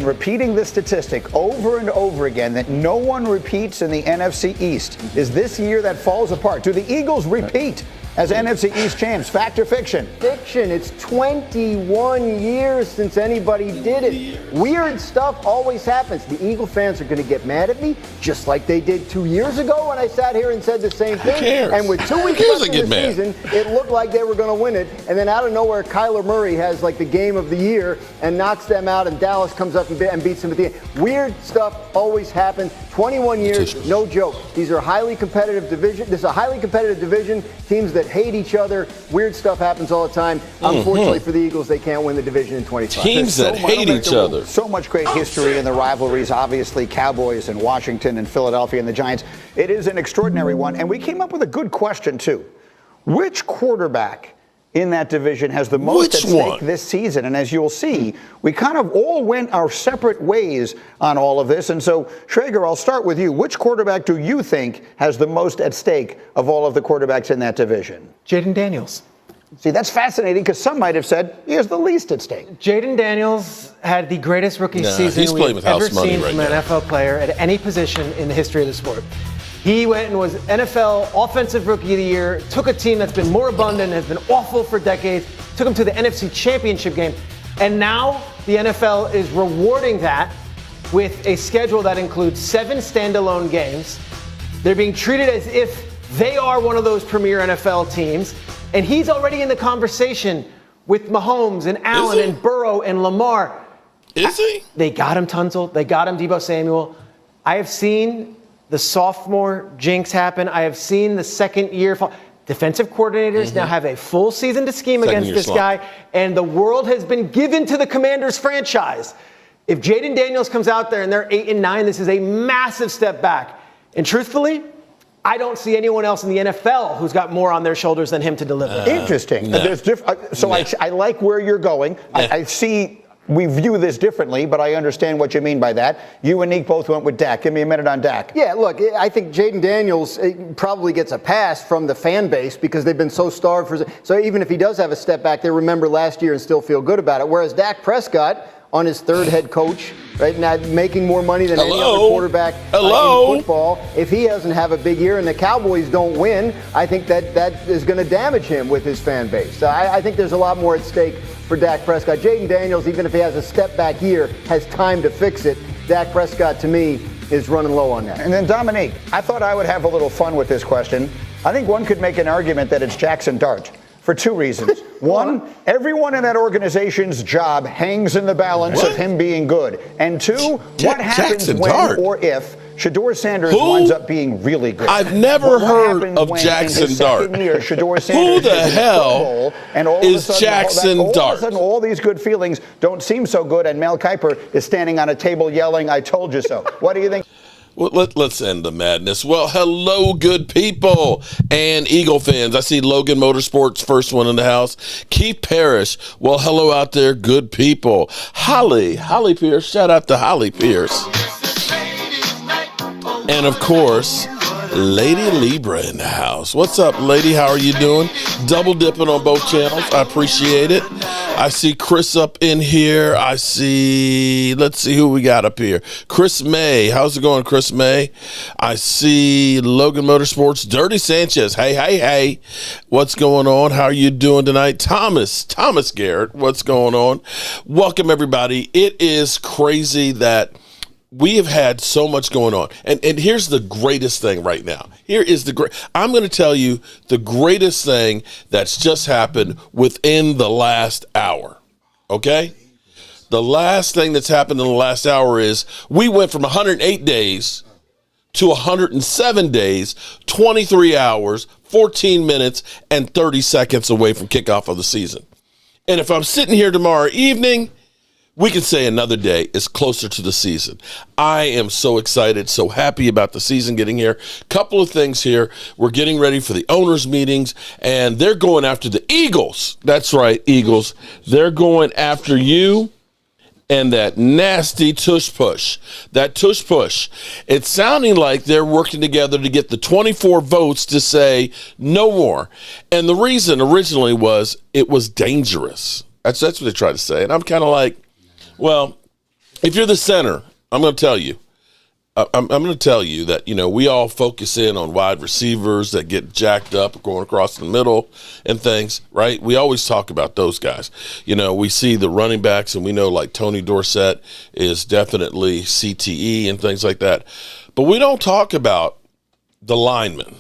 repeating this statistic over and over again that no one repeats in the NFC East. Is this year that falls apart? Do the Eagles repeat as NFC East champs? Fact or fiction? Fiction. It's 21 years since anybody did it. Weird stuff always happens. The Eagle fans are going to get mad at me, just like they did 2 years ago when I sat here and said the same thing. Who cares? And with 2 weeks left in the season, it looked like they were going to win it. And then out of nowhere, Kyler Murray has like the game of the year and knocks them out, and Dallas comes up and beats them at the end. Weird stuff always happens. 21 years, no joke. These are highly competitive division. This is a highly competitive division. Teams that hate each other. Weird stuff happens all the time. Unfortunately for the Eagles, they can't win the division in 25. Teams that hate each other. So much great history in the rivalries, obviously Cowboys and Washington and Philadelphia and the Giants. It is an extraordinary one. And we came up with a good question, too. Which quarterback in that division has the most at stake this season? And as you'll see, we kind of all went our separate ways on all of this. And so, Schrager, I'll start with you. Which quarterback do you think has the most at stake of all of the quarterbacks in that division? Jayden Daniels. See, that's fascinating because some might have said he has the least at stake. Jayden Daniels had the greatest rookie season we've ever seen from an NFL player at any position in the history of the sport. He went and was NFL Offensive Rookie of the Year, took a team that's been more abundant, has been awful for decades, took them to the NFC Championship game, and now the NFL is rewarding that with a schedule that includes 7 standalone games. They're being treated as if they are one of those premier NFL teams, and he's already in the conversation with Mahomes and Allen and Burrow and Lamar. Is he? They got him Tunsil. They got him Deebo Samuel. I have seen the sophomore jinx happen. I have seen the second year defensive coordinators now have a full season to scheme against this guy, and the world has been given to the Commanders franchise. If Jayden Daniels comes out there and they're 8-9, this is a massive step back. And truthfully, I don't see anyone else in the NFL who's got more on their shoulders than him to deliver. Interesting. No. I like where you're going. I see. We view this differently, but I understand what you mean by that. You and Nick both went with Dak. Give me a minute on Dak. Yeah, look, I think Jayden Daniels probably gets a pass from the fan base because they've been so starved for. So even if he does have a step back, they remember last year and still feel good about it. Whereas Dak Prescott, on his third head coach, right now making more money than any other quarterback in football. If he doesn't have a big year and the Cowboys don't win, I think that is going to damage him with his fan base. So I think there's a lot more at stake for Dak Prescott. Jayden Daniels, even if he has a step back year, has time to fix it. Dak Prescott, to me, is running low on that. And then Dominique, I thought I would have a little fun with this question. I think one could make an argument that it's Jackson Dart. For 2 reasons. One, everyone in that organization's job hangs in the balance of him being good. And 2, what happens when or if Shedeur Sanders winds up being really good? I've never heard of Jackson Dart. Shedeur Sanders Who the hell is Jackson Dart? All of a sudden, all these good feelings don't seem so good, and Mel Kiper is standing on a table yelling, "I told you so." What do you think? Well, let's end the madness. Well, hello, good people and Eagle fans. I see Logan Motorsports, first one in the house. Keith Parrish. Well, hello out there, good people. Holly Pierce. Shout out to Holly Pierce. And, of course, Lady Libra in the house. What's up, lady? How are you doing? Double dipping on both channels. I appreciate it. I see Chris up in here. Let's see who we got up here. Chris May. How's it going, Chris May? I see Logan Motorsports. Dirty Sanchez. Hey. What's going on? How are you doing tonight? Thomas Garrett. What's going on? Welcome, everybody. It is crazy that we have had so much going on. And here's the greatest thing right now. I'm going to tell you the greatest thing that's just happened within the last hour. Okay? The last thing that's happened in the last hour is we went from 108 days to 107 days, 23 hours, 14 minutes, and 30 seconds away from kickoff of the season. And if I'm sitting here tomorrow evening, we can say another day is closer to the season. I am so excited, so happy about the season getting here. Couple of things here. We're getting ready for the owners' meetings, and they're going after the Eagles. That's right, Eagles. They're going after you and that nasty tush push. That tush push. It's sounding like they're working together to get the 24 votes to say no more. And the reason originally was it was dangerous. That's what they tried to say. And I'm kind of like, well, if you're the center, I'm going to tell you. I'm going to tell you that, we all focus in on wide receivers that get jacked up going across the middle and things, right? We always talk about those guys. We see the running backs, and we know like Tony Dorsett is definitely CTE and things like that. But we don't talk about the linemen.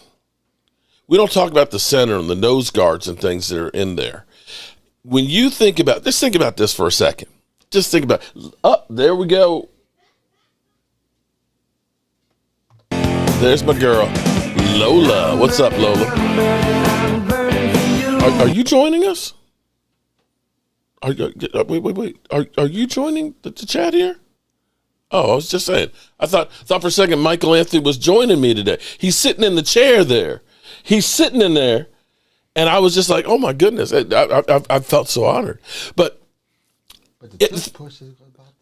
We don't talk about the center and the nose guards and things that are in there. When you think about this for a second. Just think about, there we go. There's my girl, Lola. What's up, Lola? Are you joining us? Wait. Are you joining the chat here? Oh, I was just saying. I thought for a second Michael Anthony was joining me today. He's sitting in the chair there. He's sitting in there, and I was just like, oh my goodness. I felt so honored. But the push is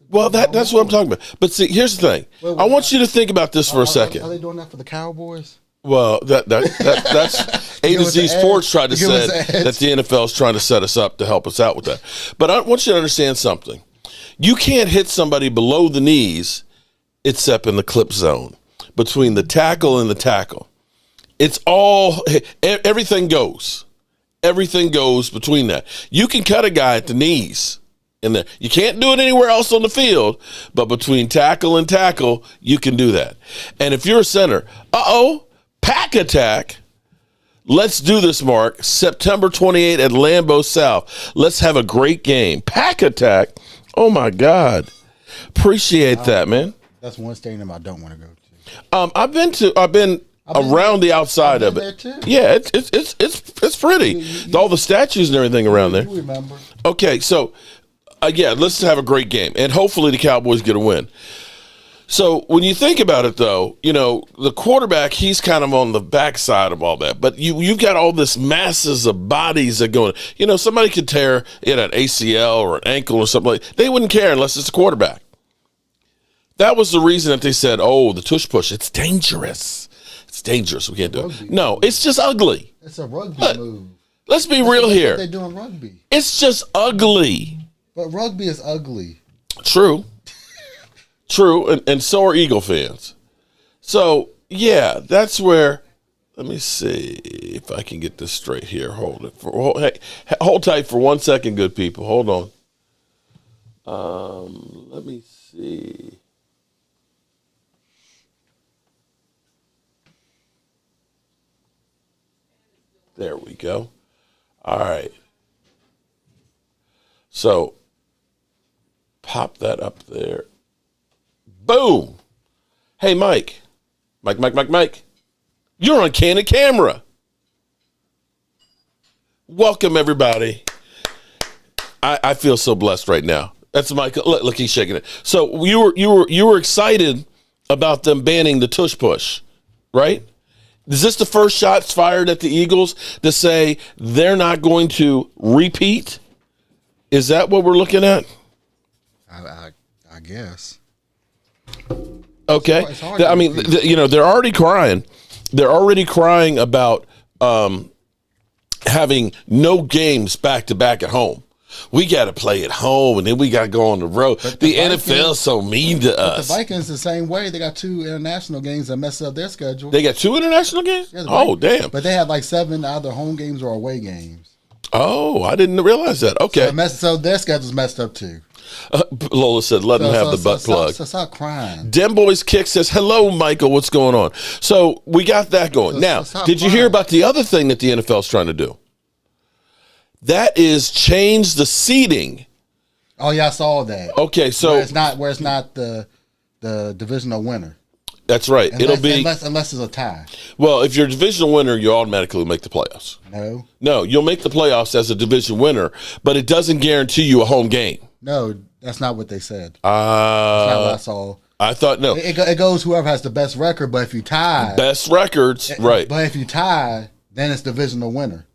well, that's what I'm talking about. But see, here's the thing. I want you to think about this for a second. Are they doing that for the Cowboys? Well, that's A to Z Sports tried to say that the NFL is trying to set us up to help us out with that. But I want you to understand something. You can't hit somebody below the knees except in the clip zone between the tackle and the tackle. It's all everything goes. Everything goes between that. You can cut a guy at the knees. You can't do it anywhere else on the field, but between tackle and tackle, you can do that. And if you're a center, pack attack. Let's do this, Mark. September 28 at Lambeau South. Let's have a great game. Pack attack. Oh, my God. Appreciate that, man. That's one stadium I don't want to go to. I've been around the outside of it. There too. Yeah, it's pretty. All the statues and everything around there. You remember. Okay, so let's have a great game, and hopefully the Cowboys get a win. So when you think about it, though, the quarterback, he's kind of on the backside of all that. But you've got all this masses of bodies that go in. Somebody could tear an ACL or an ankle or something like that. They wouldn't care unless it's a quarterback. That was the reason that they said, the tush push, it's dangerous. It's dangerous. We can't do it. No, it's just ugly. It's a rugby move. Let's be real here. They're doing rugby. It's just ugly. But rugby is ugly. True. And so are Eagle fans. So, yeah, that's where, let me see if I can get this straight here. Hold tight for 1 second, good people. Hold on. Let me see. There we go. All right. So, pop that up there. Boom. Hey, Mike. Mike. You're on candid camera. Welcome, everybody. I feel so blessed right now. That's Mike. Look, he's shaking it. So you were excited about them banning the tush push, right? Is this the first shots fired at the Eagles to say they're not going to repeat? Is that what we're looking at? I guess. Okay. It's hard I mean, they're already crying. They're already crying about having no games back to back at home. We got to play at home, and then we got to go on the road. The NFL is so mean to us. The Vikings the same way. They got 2 international games that mess up their schedule. They got 2 international games? Yeah, damn. But they have like 7 either home games or away games. Oh, I didn't realize that. Okay. So their schedule's messed up too. Lola said, let them have the butt plug. Stop crying. Dem Boys Kick says, hello, Michael. What's going on? So we got that going. Now, did you hear about the other thing that the NFL's trying to do? That is change the seating. Oh, yeah, I saw that. Okay, so where it's not the divisional winner. That's right. It'll be unless it's a tie. Well, if you're a divisional winner, you automatically make the playoffs. No, you'll make the playoffs as a division winner, but it doesn't guarantee you a home game. No, that's not what they said. That's not what I saw. I thought no. It goes whoever has the best record, but if you tie, best records, right? But if you tie, then it's divisional winner.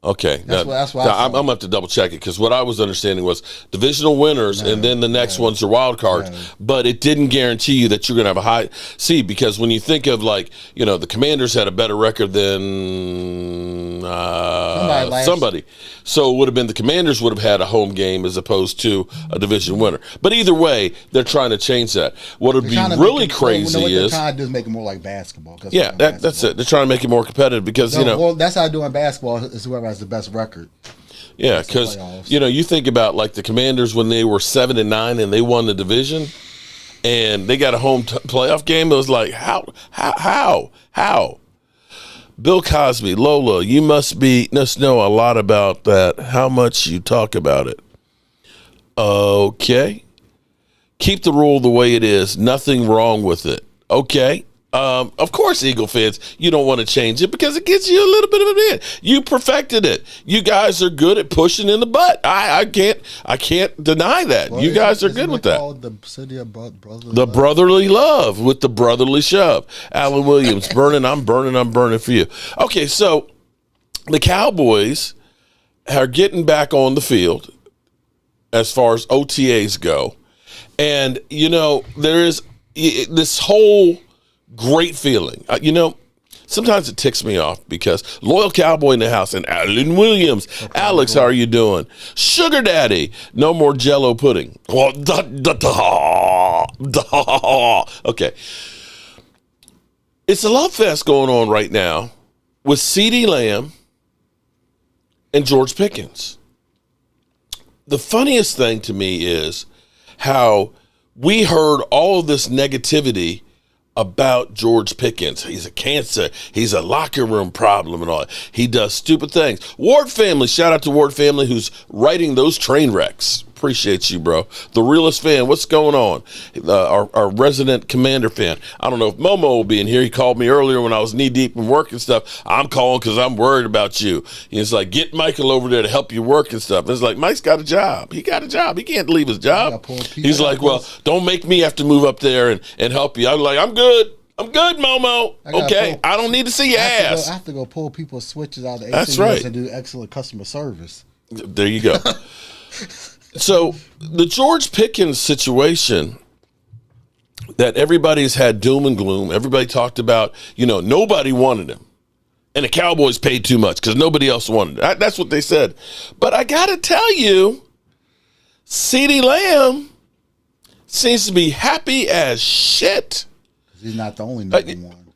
Okay, That's what I'm gonna have to double check it because what I was understanding was divisional winners, and then the next ones are wild cards. No. But it didn't guarantee you that you're gonna have a high seed because when you think of like the Commanders had a better record than somebody, so it would have been the Commanders would have had a home game as opposed to a division winner. But either way, they're trying to change that. What would be really crazy what is they're trying to do is make it more like basketball. That's it. They're trying to make it more competitive because well, that's how I do in basketball. Is whoever has the best record. Yeah, because you think about like the Commanders when they were 7-9 and they won the division, and they got a home playoff game. It was like how? Bill Cosby, Lola, you must know a lot about that. How much you talk about it? Okay, keep the rule the way it is. Nothing wrong with it. Okay. Of course, Eagle fans, you don't want to change it because it gives you a little bit of an edge. You perfected it. You guys are good at pushing in the butt. I can't deny that. Well, you guys are good with that. The city of brotherly love with the brotherly shove. Alan Williams, I'm burning for you. Okay, so the Cowboys are getting back on the field as far as OTAs go. And, there is this whole great feeling. Sometimes it ticks me off because loyal cowboy in the house and Alan Williams. Alex, how are you doing? Sugar daddy, no more Jello pudding. Okay. It's a love fest going on right now with CeeDee Lamb and George Pickens. The funniest thing to me is how we heard all of this negativity about George Pickens. He's a cancer. He's a locker room problem and all. He does stupid things. Ward family, shout out to Ward family who's writing those train wrecks. Appreciate you, bro. The realest fan. What's going on? Our resident Commander fan. I don't know if Momo will be in here. He called me earlier when I was knee deep in work and stuff. I'm calling because I'm worried about you. He's like, get Michael over there to help you work and stuff. And it's like, Mike's got a job. He got a job. He can't leave his job. He's like, well, don't make me have to move up there and help you. I'm like, I'm good. I'm good, Momo. Okay, I don't need to see your ass. I have to go pull people's switches out of the That's right. and do excellent customer service. There you go. So the George Pickens situation that everybody's had doom and gloom. Everybody talked about, nobody wanted him. And the Cowboys paid too much because nobody else wanted it. That's what they said. But I got to tell you, CeeDee Lamb seems to be happy as shit. He's not the only number one.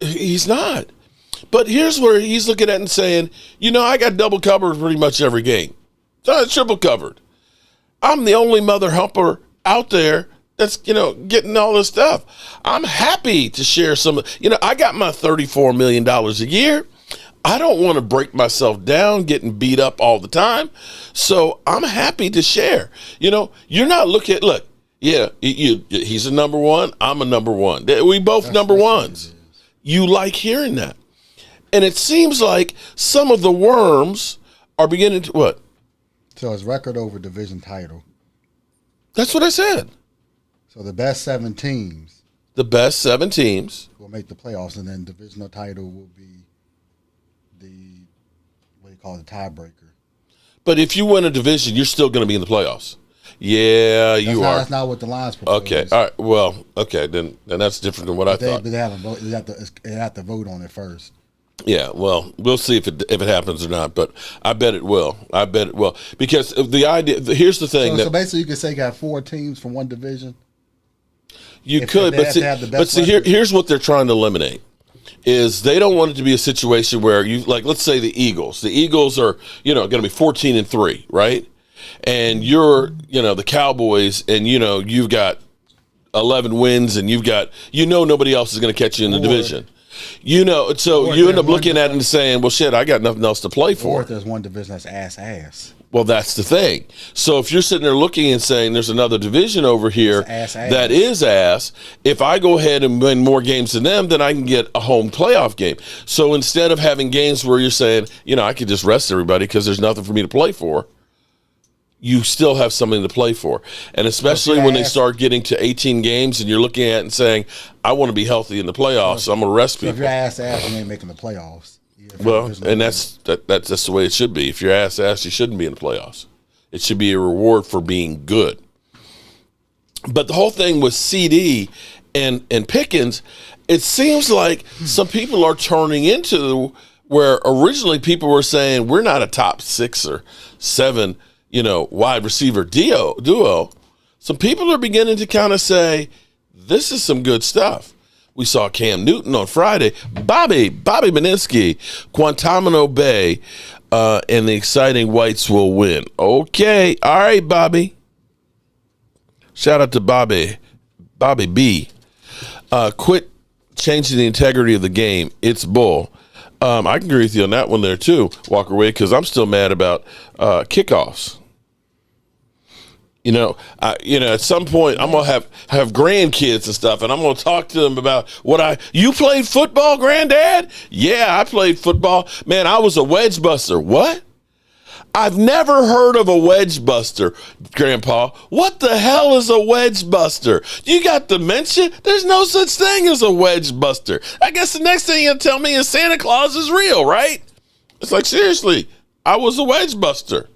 He's not. But here's where he's looking at and saying, I got double covered pretty much every game. So triple covered. I'm the only mother helper out there that's, getting all this stuff. I'm happy to share some. I got my $34 million a year. I don't want to break myself down getting beat up all the time. So I'm happy to share. You're not he's a number one. I'm a number one. We both number ones. You like hearing that. And it seems like some of the worms are beginning to what? So his record over division title. That's what I said. So the best 7 teams. The best 7 teams will make the playoffs, and then divisional title will be the tiebreaker. But if you win a division, you're still going to be in the playoffs. Yeah, you are. That's not what the lines propose. Okay, all right. Well, okay, then that's different than what I thought. But they have a vote. They have to vote on it first. Yeah, well, we'll see if it happens or not, but I bet it will. Because the idea. Here's the thing. So basically, you could say you got 4 teams from one division. You could, but see, here's what they're trying to eliminate. Is they don't want it to be a situation where you let's say the Eagles. The Eagles are going to be 14-3, right? And you're the Cowboys, and you've got 11 wins, and you've got nobody else is going to catch you in the division. So you end up looking at it and saying, well, shit, I got nothing else to play for. Or if there's one division that's ass. Well, that's the thing. So if you're sitting there looking and saying there's another division over here that is ass, if I go ahead and win more games than them, then I can get a home playoff game. So instead of having games where you're saying, I could just rest everybody because there's nothing for me to play for, you still have something to play for. And especially when they start getting to 18 games and you're looking at it and saying, I want to be healthy in the playoffs, so I'm going to rest people. If you're ass, you ain't making the playoffs. Well, and that's the way it should be. If you're ass, you shouldn't be in the playoffs. It should be a reward for being good. But the whole thing with CD and Pickens, it seems like some people are turning into where originally people were saying we're not a top 6 or 7, wide receiver duo. Some people are beginning to kind of say this is some good stuff. We saw Cam Newton on Friday, Bobby Beninsky, Guantanamo Bay, and the exciting Whites will win. Okay, all right, Bobby. Shout out to Bobby B. Quit changing the integrity of the game. It's bull. I can agree with you on that one there too, Walker Wade, because I'm still mad about kickoffs. At some point I'm gonna have grandkids and stuff, and I'm gonna talk to them about you played football, granddad? Yeah, I played football. Man, I was a wedge buster. What? I've never heard of a wedge buster, Grandpa. What the hell is a wedge buster? You got dementia? There's no such thing as a wedge buster. I guess the next thing you'll tell me is Santa Claus is real, right? It's like, seriously, I was a wedge buster.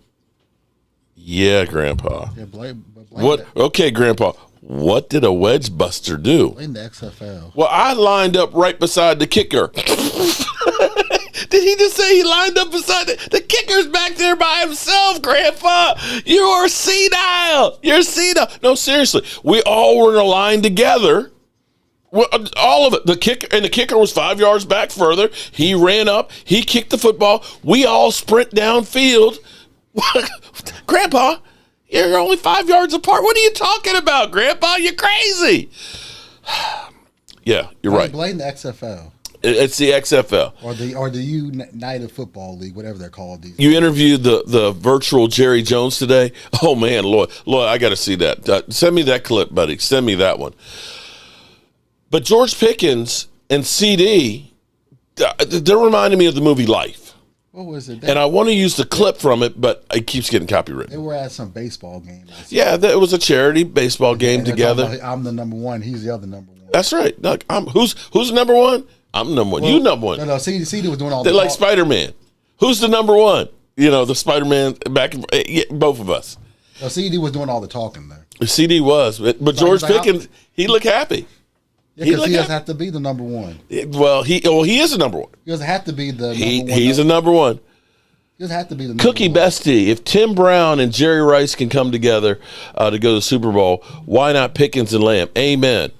Yeah, Grandpa. Yeah, blame what? Okay, Grandpa. What did a wedge buster do? In the XFL. Well, I lined up right beside the kicker. Did he just say he lined up beside the kicker's back there by himself, Grandpa? You are senile. You're senile. No, seriously. We all were in a line together. Well, all of it. The kicker was 5 yards back further. He ran up. He kicked the football. We all sprint downfield. Grandpa, you're only 5 yards apart. What are you talking about, Grandpa? You're crazy. Yeah, you're right. Blame the XFL. It's the XFL. Or the United Football League, whatever they're called. These you interviewed the virtual Jerry Jones today. Oh, man, Lloyd, I got to see that. Send me that clip, buddy. Send me that one. But George Pickens and CD, they're reminding me of the movie Life. What was it? And I want to use the clip from it, but it keeps getting copywritten. They were at some baseball game. Yeah, it was a charity baseball game together. I'm the number one. He's the other number one. That's right. Look, who's number one? I'm the number one. You number one. No. CD was doing all. They're like Spider-Man. Who's the number one? The Spider-Man both of us. No, CD was doing all the talking there. CD was, but George Pickens, he looked happy. Yeah, because he doesn't have to be the number one. Well, he is the number one. He doesn't have to be the number one. He's the number one. He doesn't have to be the number Cookie one. Bestie, if Tim Brown and Jerry Rice can come together to go to the Super Bowl, why not Pickens and Lamb? Amen.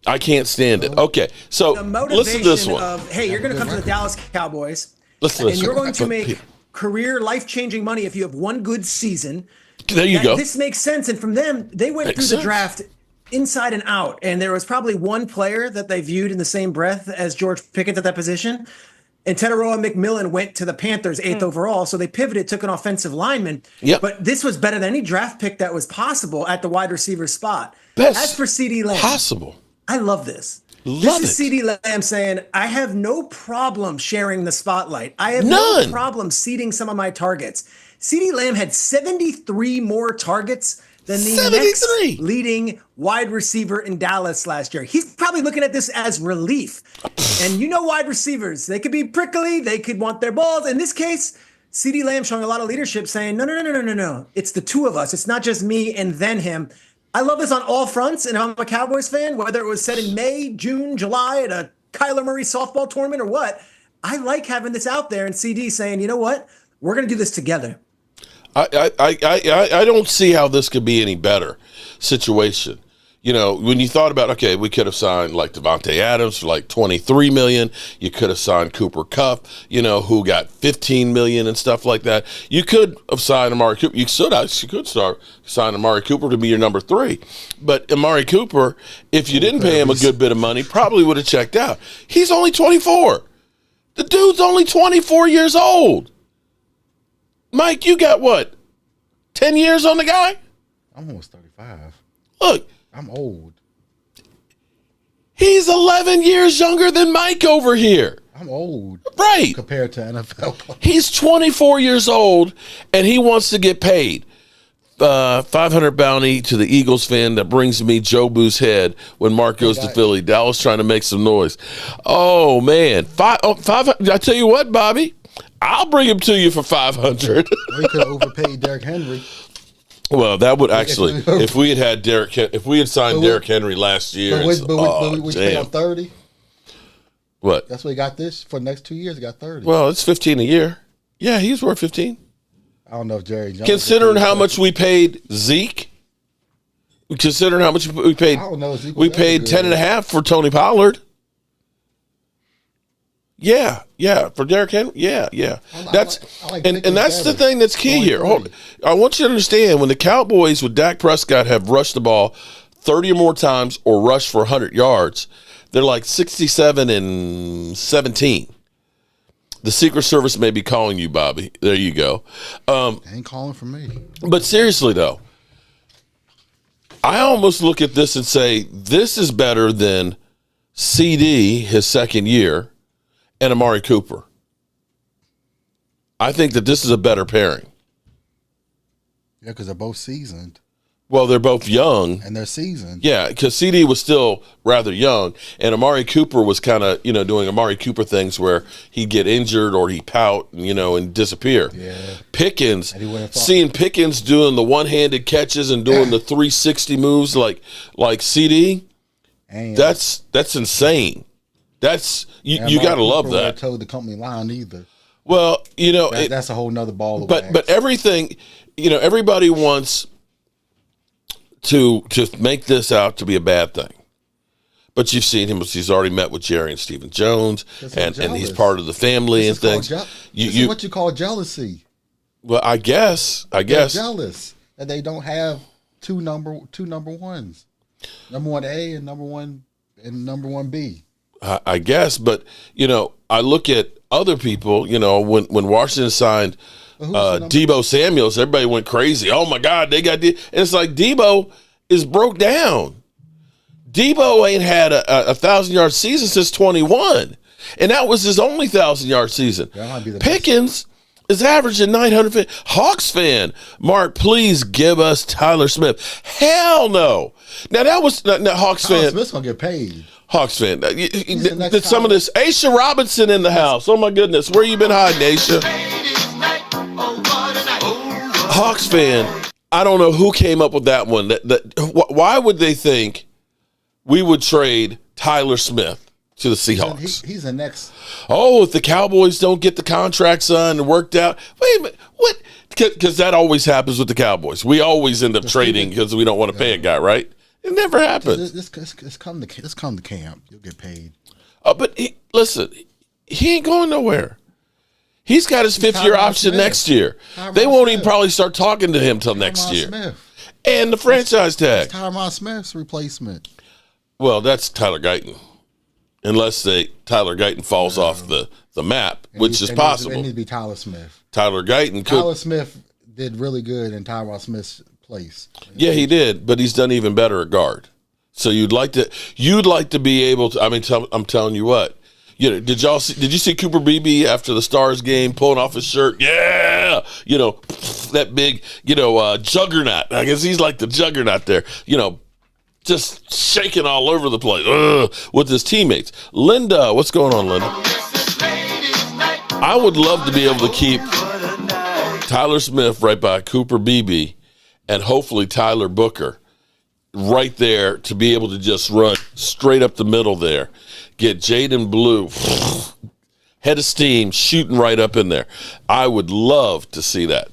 I can't stand it. Okay, so listen to this one. Hey, you're going to come to the Dallas Cowboys, and you're going to make career life-changing money if you have one good season. There you go. This makes sense. And from them, they went through the draft inside and out. And there was probably one player that they viewed in the same breath as George Pickens at that position. And Teteroa McMillan went to the Panthers 8th overall. So they pivoted, took an offensive lineman. Yep. But this was better than any draft pick that was possible at the wide receiver spot. Best as for CeeDee Lamb. Possible. I love this. Love this is CeeDee Lamb saying, I have no problem sharing the spotlight. I have None. no problem seeding some of my targets. CeeDee Lamb had 73 more targets than the next leading wide receiver in Dallas last year. He's probably looking at this as relief. And wide receivers, they could be prickly. They could want their balls. In this case, CeeDee Lamb showing a lot of leadership saying, no. It's the two of us. It's not just me and then him. I love this on all fronts, and I'm a Cowboys fan, whether it was said in May, June, July at a Kyler Murray softball tournament or what. I like having this out there and CD saying, you know what? We're going to do this together. I don't see how this could be any better situation. When you thought about, okay, we could have signed like Devontae Adams for like $23 million. You could have signed Cooper Kupp, who got $15 million and stuff like that. You could have signed Amari Cooper. You could sign Amari Cooper to be your number 3. But Amari Cooper, if you didn't pay him a good bit of money, probably would have checked out. He's only 24. The dude's only 24 years old. Mike, you got what? 10 years on the guy? I'm almost 35. Look. I'm old. He's 11 years younger than Mike over here. I'm old. Right. Compared to NFL players. He's 24 years old, and he wants to get paid. 500 bounty to the Eagles fan that brings me Joe Boo's head when Mark goes to Philly. Dallas trying to make some noise. Oh, man. 500. I tell you what, Bobby, I'll bring him to you for 500. We could have overpaid Derrick Henry. Well, that would actually, if we had signed Derrick Henry last year. But we paid him 30. What? That's what he got this for the next 2 years. He got 30. Well, it's 15 a year. Yeah, he's worth 15. I don't know if Jerry Jones. Considering how much we paid Zeke, considering how much we paid, I don't know if Zeke we was paid that good. 10.5 for Tony Pollard. Yeah, for Derrick Henry. Yeah. That's and that's the thing that's key here. I want you to understand when the Cowboys with Dak Prescott have rushed the ball 30 or more times or rushed for 100 yards, they're like 67-17. The Secret Service may be calling you, Bobby. There you go. They ain't calling for me. But seriously, though, I almost look at this and say this is better than CD, his second year, and Amari Cooper. I think that this is a better pairing. Yeah, because they're both seasoned. Well, they're both young. And they're seasoned. Yeah, because CD was still rather young, and Amari Cooper was kind of, doing Amari Cooper things where he'd get injured or he'd pout, and disappear. Yeah. Pickens, seeing Pickens doing the one-handed catches and doing the 360 moves like CD, that's insane. That's you got to love that. Told the company line either. Well, that's a whole nother ball. But everything, everybody wants to make this out to be a bad thing. But you've seen him; he's already met with Jerry and Stephen Jones, and he's part of the family and things. This is what you call jealousy. Well, I guess They're jealous that they don't have two number ones, number 1A and number 1B. I guess, but I look at other people. When Washington signed Deebo Samuels, everybody went crazy. Oh my God, they got and it's like Deebo is broke down. Deebo ain't had a 1,000-yard season since 21, and that was his only 1,000-yard season. Pickens is averaging 950. Hawks fan, Mark, please give us Tyler Smith. Hell no. Now that was Hawks fan. Tyler Smith's gonna get paid. Hawks fan. Did some of this Aisha Robinson in the house? Oh my goodness, where you been hiding, Aisha? Hawks fan. I don't know who came up with that one. Why would they think we would trade Tyler Smith to the Seahawks? He's the next. Oh, if the Cowboys don't get the contract signed and worked out. Wait a minute. What? Because that always happens with the Cowboys. We always end up trading because we don't want to pay a guy, right? It never happens. This come to camp. You'll get paid. But listen, he ain't going nowhere. He's got his fifth-year option next year. They won't even probably start talking to him till next year. Smith. And the franchise tag. Tyron Smith's replacement. Well, that's Tyler Guyton. Unless Tyler Guyton falls off the map, which is possible. It needs to be Tyler Smith. Tyler Guyton Tyler Smith did really good in Tyron Smith's place. Yeah, he did, but he's done even better at guard. So you'd like to be able to. I mean, I'm telling you what. Did you see Cooper Beebe after the Stars game pulling off his shirt? Yeah, that big, juggernaut. I guess he's like the juggernaut there. Just shaking all over the place with his teammates. Linda, what's going on, Linda? I would love to be able to keep Tyler Smith right by Cooper Beebe and hopefully Tyler Booker right there to be able to just run straight up the middle there. Get Jaden Blue, head of steam, shooting right up in there. I would love to see that.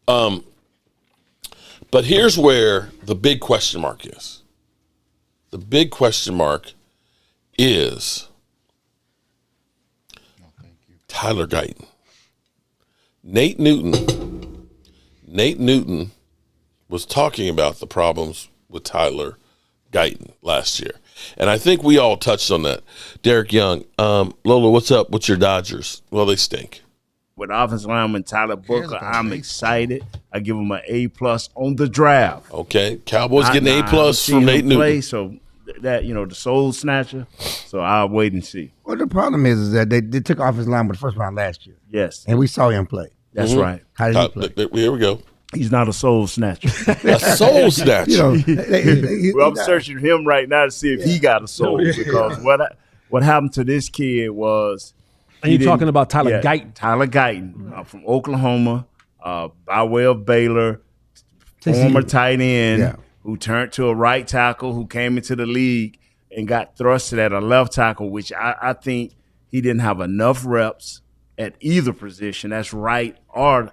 But here's where the big question mark is. The big question mark is Tyler Guyton. Nate Newton was talking about the problems with Tyler Guyton last year. And I think we all touched on that. Derek Young, Lola, what's up with your Dodgers? Well, they stink. With offensive lineman Tyler Booker, I'm excited. I give him an A+ on the draft. Okay, Cowboys getting an A+ from Nate Newton. So that the soul snatcher. So I'll wait and see. Well, the problem is that they took offensive line with the first round last year. Yes, and we saw him play. That's right. How did he play? Here we go. He's not a soul snatcher. A soul snatcher. Well, I'm searching him right now to see if he got a soul because what happened to this kid was. And you're talking about Tyler Guyton. Tyler Guyton from Oklahoma, by way of Baylor, former tight end who turned to a right tackle, who came into the league and got thrusted at a left tackle, which I think he didn't have enough reps at either position. That's right or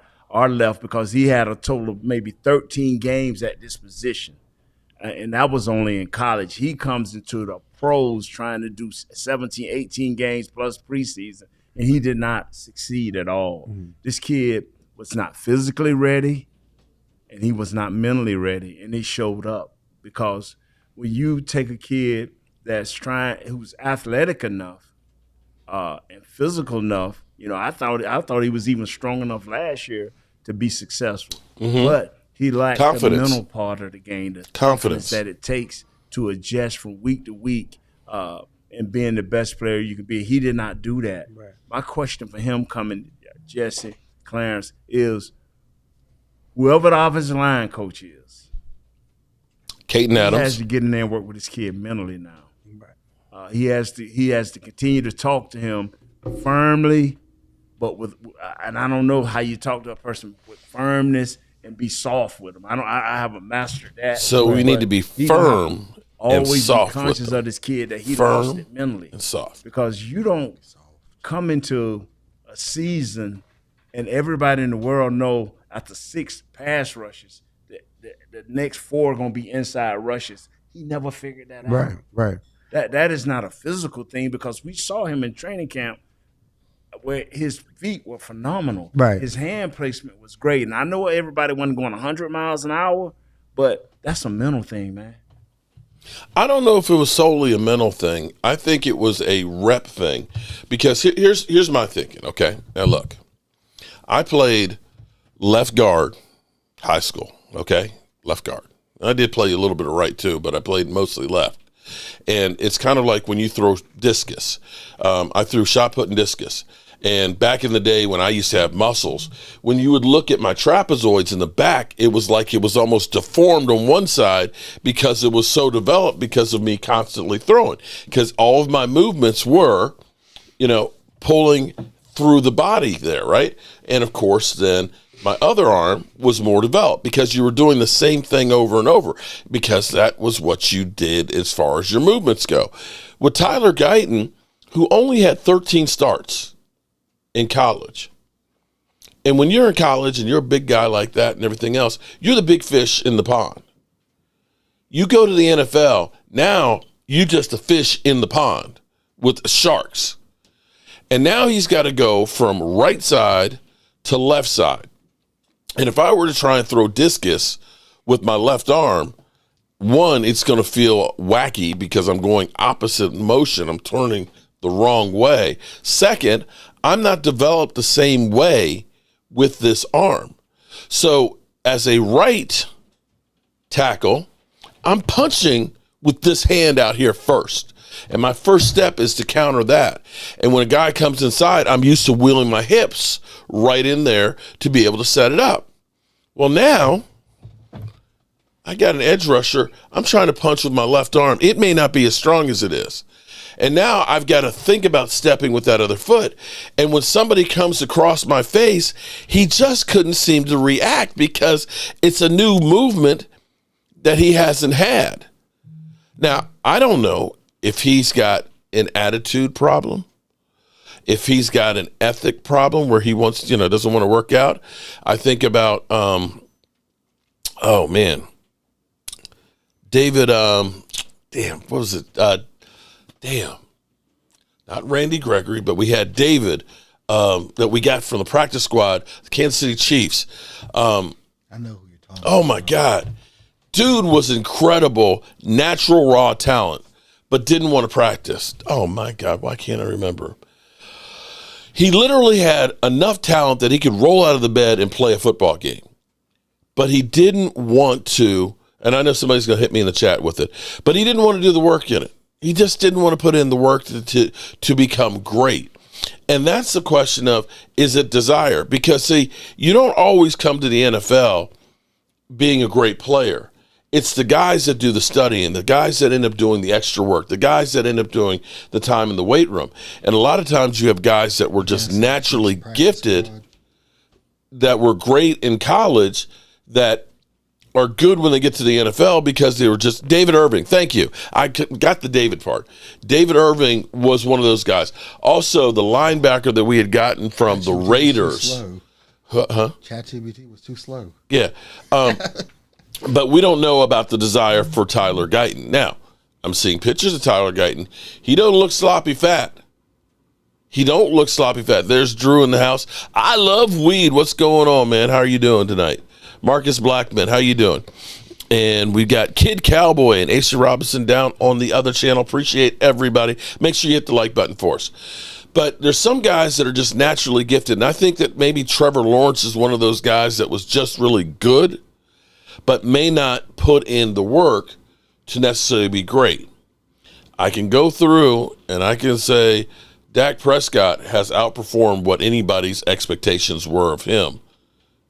left, because he had a total of maybe 13 games at this position. And that was only in college. He comes into the pros trying to do 17, 18 games plus preseason, and he did not succeed at all. Mm-hmm. This kid was not physically ready, and he was not mentally ready, and he showed up. Because when you take a kid who's athletic enough and physical enough, I thought he was even strong enough last year to be successful. Mm-hmm. But he lacked the mental part of the game, the confidence that it takes to adjust from week to week and being the best player you could be. He did not do that. Right. My question for him coming, Jesse, Clarence, is whoever the offensive line coach is, Guyton Adams, he has to get in there and work with his kid mentally now. Right. He has to continue to talk to him firmly, but and I don't know how you talk to a person with firmness and be soft with him. I haven't mastered that. So we need to be firm and soft. Always be conscious of this kid that he firm lost it mentally and soft, because you don't come into a season and everybody in the world know after 6 pass rushes the next 4 are going to be inside rushes. He never figured that out. Right. That is not a physical thing, because we saw him in training camp where his feet were phenomenal. Right. His hand placement was great. And I know everybody wasn't going 100 miles an hour, but that's a mental thing, man. I don't know if it was solely a mental thing. I think it was a rep thing, because here's my thinking, okay? Now, look, I played left guard high school, okay? Left guard. I did play a little bit of right too, but I played mostly left. And it's kind of like when you throw discus. I threw shot put and discus. And back in the day when I used to have muscles, when you would look at my trapezoids in the back, it was like it was almost deformed on one side because it was so developed because of me constantly throwing. Because all of my movements were, pulling through the body there, right? And of course, then my other arm was more developed because you were doing the same thing over and over, because that was what you did as far as your movements go. With Tyler Guyton, who only had 13 starts in college, and when you're in college and you're a big guy like that and everything else, you're the big fish in the pond. You go to the NFL, now you're just a fish in the pond with sharks. And now he's got to go from right side to left side. And if I were to try and throw discus with my left arm, one, it's going to feel wacky because I'm going opposite motion. I'm turning the wrong way. Second, I'm not developed the same way with this arm. So as a right tackle, I'm punching with this hand out here first. And my first step is to counter that. And when a guy comes inside, I'm used to wheeling my hips right in there to be able to set it up. Well, now I got an edge rusher. I'm trying to punch with my left arm. It may not be as strong as it is. And now I've got to think about stepping with that other foot. And when somebody comes across my face, he just couldn't seem to react because it's a new movement that he hasn't had. Now, I don't know if he's got an attitude problem, if he's got an ethic problem where he wants, doesn't want to work out. I think about, David, what was it? Not Randy Gregory, but we had David that we got from the practice squad, the Kansas City Chiefs. I know who you're talking about. Oh, my God. Dude was incredible, natural, raw talent, but didn't want to practice. Oh, my God, why can't I remember? He literally had enough talent that he could roll out of the bed and play a football game. But he didn't want to, and I know somebody's going to hit me in the chat with it, but he didn't want to do the work in it. He just didn't want to put in the work to become great. And that's the question of, is it desire? Because, see, you don't always come to the NFL being a great player. It's the guys that do the studying, the guys that end up doing the extra work, the guys that end up doing the time in the weight room. And a lot of times you have guys that were just naturally gifted, that were great in college, that are good when they get to the NFL because they were just David Irving. Thank you. I got the David part. David Irving was one of those guys. Also, the linebacker that we had gotten from the Raiders. ChatGPT was too slow. Yeah. But we don't know about the desire for Tyler Guyton. Now, I'm seeing pictures of Tyler Guyton. He don't look sloppy fat. There's Drew in the house. I love weed. What's going on, man? How are you doing tonight? Marcus Blackman, how you doing? And we got Kid Cowboy and Asa Robinson down on the other channel. Appreciate everybody. Make sure you hit the like button for us. But there's some guys that are just naturally gifted. And I think that maybe Trevor Lawrence is one of those guys that was just really good, but may not put in the work to necessarily be great. I can go through and I can say Dak Prescott has outperformed what anybody's expectations were of him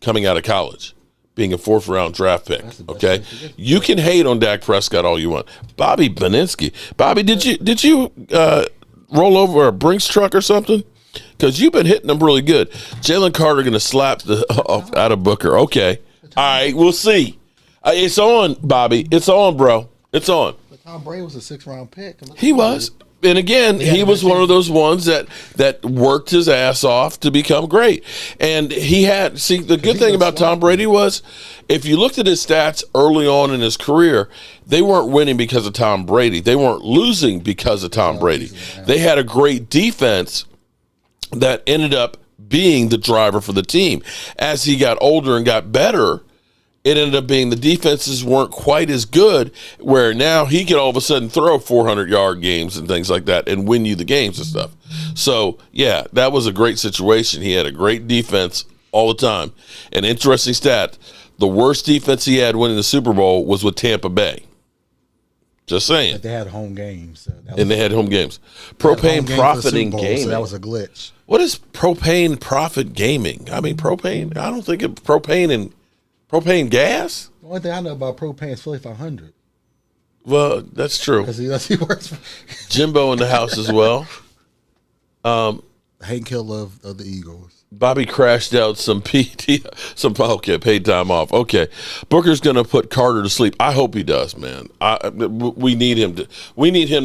coming out of college, being a 4th-round draft pick, okay? You can hate on Dak Prescott all you want. Bobby Beninsky. Bobby, did you roll over a Brinks truck or something? Because you've been hitting them really good. Jalen Carter going to slap the out of Booker. Okay. All right, we'll see. It's on, Bobby. It's on, bro. It's on. But Tom Brady was a 6th-round pick. He was. And again, he was one of those ones that worked his ass off to become great. And the good thing about Tom Brady was, if you looked at his stats early on in his career, they weren't winning because of Tom Brady. They weren't losing because of Tom Brady. They had a great defense that ended up being the driver for the team. As he got older and got better, it ended up being the defenses weren't quite as good, where now he could all of a sudden throw 400-yard games and things like that and win you the games and stuff. So, yeah, that was a great situation. He had a great defense all the time. An interesting stat, the worst defense he had winning the Super Bowl was with Tampa Bay. Just saying. But they had home games. So they had home games. Propane profiting gaming. So that was a glitch. What is propane profit gaming? I mean, propane, I don't think of propane and propane gas? The only thing I know about propane is Philly 500. Well, that's true. Because he works for Jimbo in the house as well. Hank Hill of the Eagles. Bobby crashed out some paid time off. Okay. Booker's going to put Carter to sleep. I hope he does, man. We need him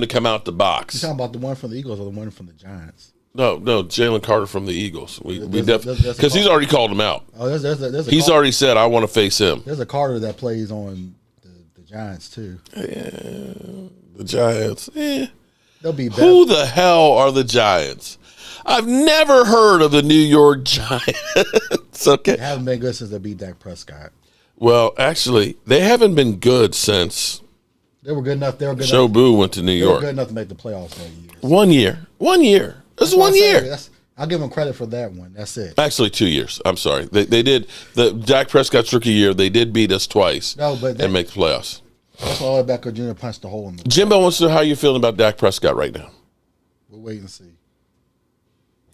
to come out the box. You talking about the one from the Eagles or the one from the Giants? No, Jalen Carter from the Eagles. Because he's already called him out. Oh, he's already said, I want to face him. There's a Carter that plays on the Giants, too. Yeah, the Giants. They'll be better. Who the hell are the Giants? I've never heard of the New York Giants. Okay. They haven't been good since they beat Dak Prescott. Well, actually, they haven't been good since they were good enough. Joe Boo went to New York. They were good enough to make the playoffs that year. 1 year. 1 year. This is 1 year. I'll give them credit for that one. That's it. Actually, 2 years. I'm sorry. They did the Dak Prescott's rookie year. They did beat us twice. And make the playoffs. That's all Becca Jr. punched the hole in the wall. Jimbo wants to know how you feeling about Dak Prescott right now. We'll wait and see.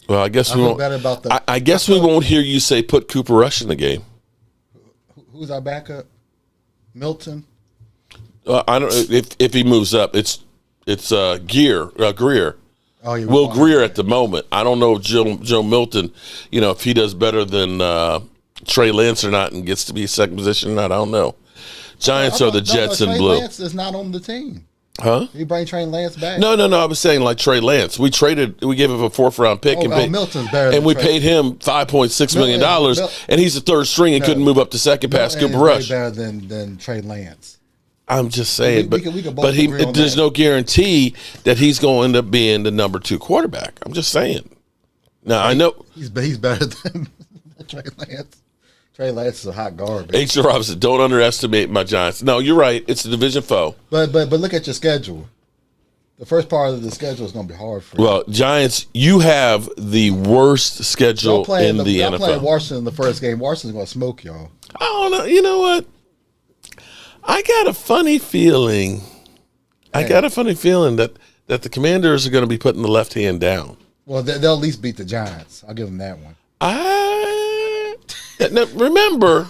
Well, I guess we won't. I guess we won't hear you say put Cooper Rush in the game. Who's our backup? Milton. I don't. If he moves up, it's Greer. Oh, yeah, Will Greer at the moment. I don't know if Joe Milton, if he does better than Trey Lance or not and gets to be second position or not. I don't know. Giants are the Jets in blue. Trey Lance is not on the team. Huh? You bring Trey Lance back? No. I was saying like Trey Lance. We gave him a 4th-round pick Milton's better and we paid him $5.6 million, and he's the third string and couldn't move up to second past Cooper Rush. Better than Trey Lance. I'm just saying, we can both agree on there's that. no guarantee that he's going to end up being the number 2 quarterback. I'm just saying. Now, I know he's better than Trey Lance. Trey Lance is a hot guard. H. Robinson, don't underestimate my Giants. No, you're right. It's a division foe. But look at your schedule. The first part of the schedule is going to be hard for you. Well, Giants, you have the worst schedule in the NFL. Playing Washington in the first game. Washington's going to smoke y'all. I don't know. You know what? I got a funny feeling. That the Commanders are going to be putting the left hand down. Well, they'll at least beat the Giants. I'll give them that one. Now, remember,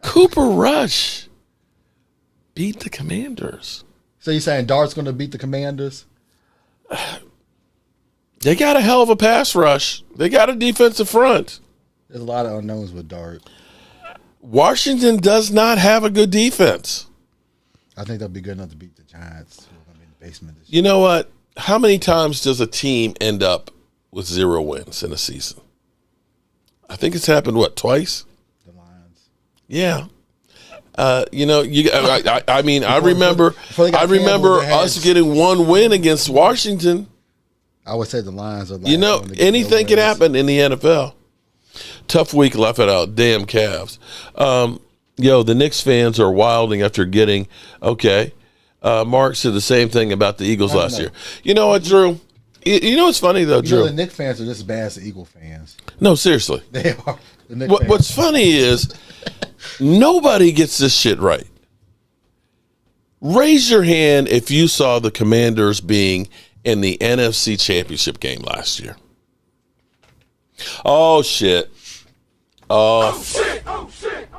Cooper Rush beat the Commanders. So you're saying Dart's going to beat the Commanders? They got a hell of a pass rush. They got a defensive front. There's a lot of unknowns with Dart. Washington does not have a good defense. I think they'll be good enough to beat the Giants. Who are in the basement this year. You know what? How many times does a team end up with 0 wins in a season? I think it's happened, twice? The Lions. Yeah. I remember us getting 1 win against Washington. I would say the Lions are. Anything can happen in the NFL. Tough week left it out. Damn Cavs. The Knicks fans are wilding after getting Mark said the same thing about the Eagles last year. You know what, Drew? You know what's funny though, Drew? The Knicks fans are just as bad as the Eagle fans. No, seriously. They are. What's funny is nobody gets this shit right. Raise your hand if you saw the Commanders being in the NFC Championship game last year. Oh, shit. Oh, shit. Oh, shit.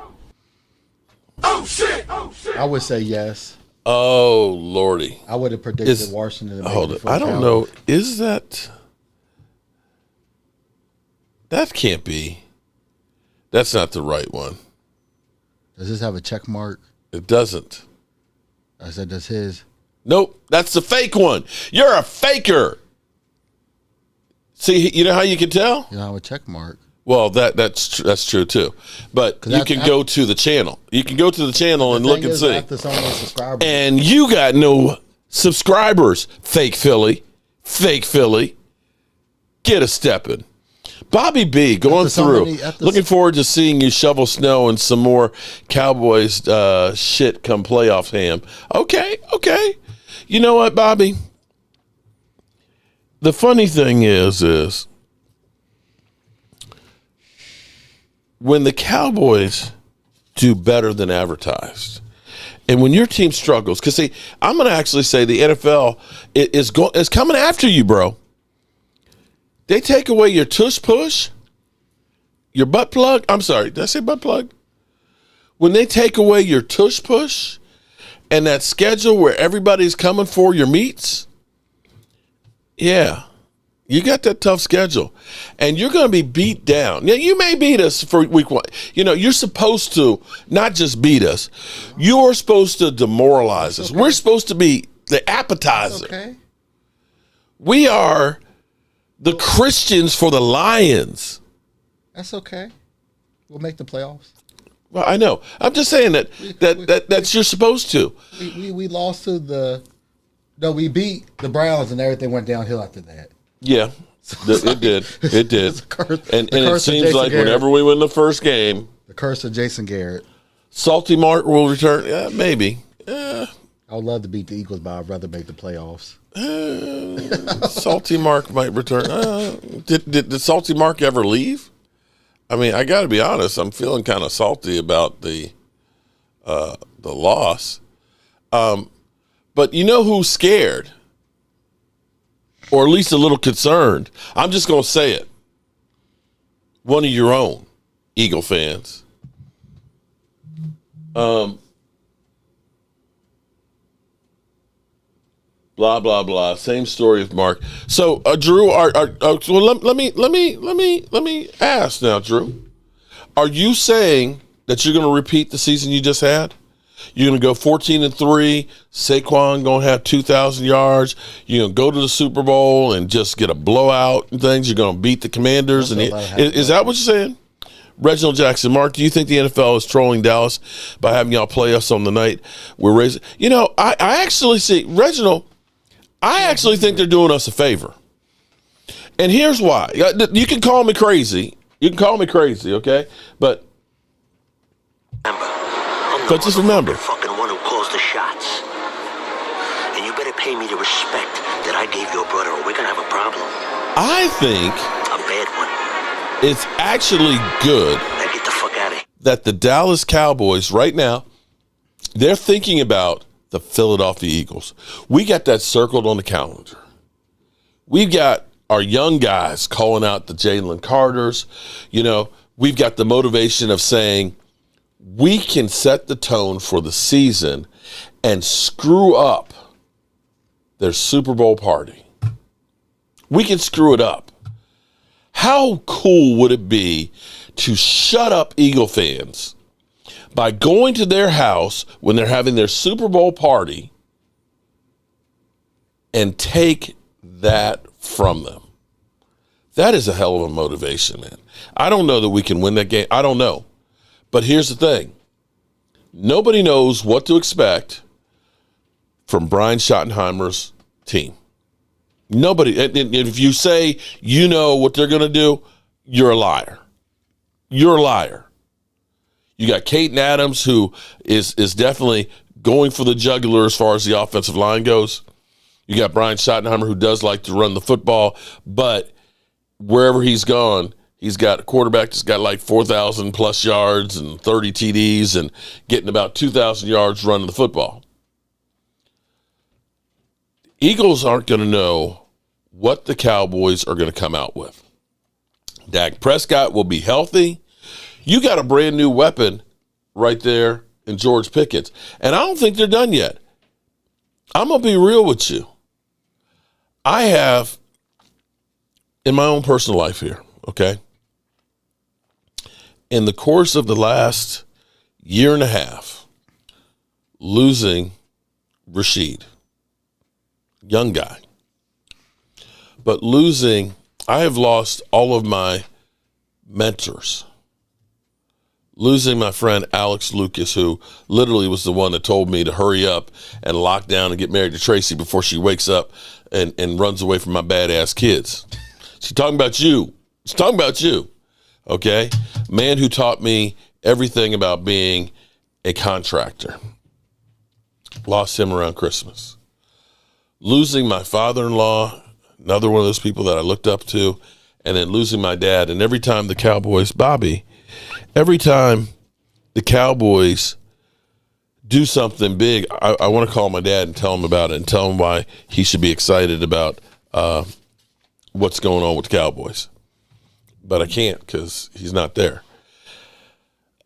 Oh, shit. Oh, shit. I would say yes. Oh, Lordy. I would have predicted Washington. Hold it. I don't know. Is that... That can't be. That's not the right one. Does this have a check mark? It doesn't. I said, does his? Nope. That's the fake one. You're a faker. See, you know how you can tell? You don't have a check mark. Well, that's true too. But you can go to the channel. You can go to the channel and look and see. And you got no subscribers, fake Philly. Fake Philly. Get a steppin'. Bobby B, going through. Looking forward to seeing you shovel snow and some more Cowboys shit come playoff ham. Okay. You know what, Bobby? The funny thing is when the Cowboys do better than advertised, and when your team struggles, because see, I'm going to actually say the NFL is coming after you, bro. They take away your tush push, your butt plug. I'm sorry, did I say butt plug? When they take away your tush push and that schedule where everybody's coming for your meats, yeah, you got that tough schedule. And you're going to be beat down. Now, you may beat us for week 1. You're supposed to not just beat us. You're supposed to demoralize us. We're supposed to be the appetizer. Okay. We are the Christians for the Lions. That's okay. We'll make the playoffs. Well, I know. I'm just saying that's you're supposed to. We lost to we beat the Browns and everything went downhill after that. Yeah, it did. It did. And it seems like whenever we win the first game, the curse of Jason Garrett. Salty Mark will return. Yeah, maybe. I would love to beat the Eagles, but I'd rather make the playoffs. Salty Mark might return. Did Salty Mark ever leave? I mean, I got to be honest. I'm feeling kind of salty about the loss. But you know who's scared, or at least a little concerned? I'm just going to say it. One of your own Eagle fans. Blah blah blah. Same story with Mark. So, Drew, let me ask now, Drew. Are you saying that you're going to repeat the season you just had? You're going to go 14-3. Saquon going to have 2,000 yards. You're going to go to the Super Bowl and just get a blowout and things. You're going to beat the Commanders. Is that what you're saying? Reginald Jackson, Mark, do you think the NFL is trolling Dallas by having y'all play us on the night we're raising? I actually see, Reginald, I actually think they're doing us a favor. And here's why. You can call me crazy. Okay? But just remember. Fucking one who calls the shots. And you better pay me the respect that I gave your brother, or we're going to have a problem. I think a bad one. It's actually good now get the fuck out of here. That the Dallas Cowboys right now, they're thinking about the Philadelphia Eagles. We got that circled on the calendar. We've got our young guys calling out the Jalen Carters. We've got the motivation of saying we can set the tone for the season and screw up their Super Bowl party. We can screw it up. How cool would it be to shut up Eagle fans by going to their house when they're having their Super Bowl party and take that from them? That is a hell of a motivation, man. I don't know that we can win that game. I don't know. But here's the thing. Nobody knows what to expect from Brian Schottenheimer's team. Nobody. And if you say you know what they're going to do, you're a liar. You're a liar. You got Caden Adams, who is definitely going for the jugular as far as the offensive line goes. You got Brian Schottenheimer, who does like to run the football, but wherever he's gone, he's got a quarterback that's got like 4,000 plus yards and 30 TDs and getting about 2,000 yards running the football. Eagles aren't going to know what the Cowboys are going to come out with. Dak Prescott will be healthy. You got a brand new weapon right there in George Pickens. And I don't think they're done yet. I'm going to be real with you. I have, in my own personal life here, okay, in the course of the last year and a half, losing Rashid, young guy, but I have lost all of my mentors. Losing my friend Alex Lucas, who literally was the one that told me to hurry up and lock down and get married to Tracy before she wakes up and runs away from my badass kids. She's talking about you. She's talking about you, okay? Man who taught me everything about being a contractor. Lost him around Christmas. Losing my father-in-law, another one of those people that I looked up to, and then losing my dad. And every time the Cowboys, every time the Cowboys do something big, I want to call my dad and tell him about it and tell him why he should be excited about what's going on with the Cowboys. But I can't because he's not there.